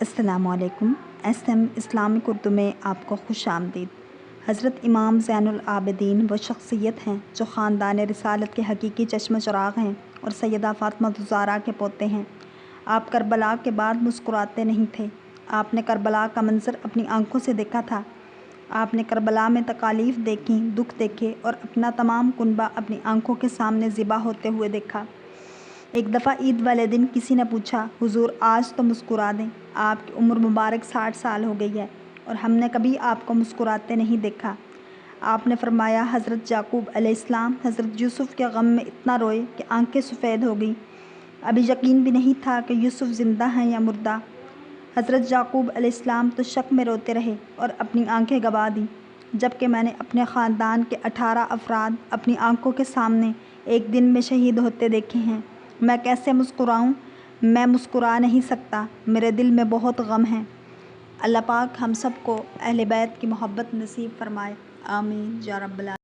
السلام علیکم۔ SM Islamic Urdu میں آپ کو خوش آمدید۔ حضرت امام زین العابدین وہ شخصیت ہیں جو خاندان رسالت کے حقیقی چشم چراغ ہیں اور سیدہ فاطمہ الزہرا کے پوتے ہیں۔ آپ کربلا کے بعد مسکراتے نہیں تھے۔ آپ نے کربلا کا منظر اپنی آنکھوں سے دیکھا تھا۔ آپ نے کربلا میں تکالیف دیکھیں، دکھ دیکھے اور اپنا تمام کنبہ اپنی آنکھوں کے سامنے ذبح ہوتے ہوئے دیکھا۔ ایک دفعہ عید والے دن کسی نے پوچھا، حضور آج تو مسکرا دیں، آپ کی عمر مبارک 60 سال ہو گئی ہے اور ہم نے کبھی آپ کو مسکراتے نہیں دیکھا۔ آپ نے فرمایا، حضرت یعقوب علیہ السلام حضرت یوسف کے غم میں اتنا روئے کہ آنکھیں سفید ہو گئیں۔ ابھی یقین بھی نہیں تھا کہ یوسف زندہ ہیں یا مردہ۔ حضرت یعقوب علیہ السلام تو شک میں روتے رہے اور اپنی آنکھیں گوا دیں، جبکہ میں نے اپنے خاندان کے 18 افراد اپنی آنکھوں کے سامنے ایک دن میں شہید ہوتے دیکھے ہیں۔ میں کیسے مسکراؤں؟ میں مسکرا نہیں سکتا، میرے دل میں بہت غم ہے۔ اللہ پاک ہم سب کو اہل بیت کی محبت نصیب فرمائے، آمین یا رب العالمین۔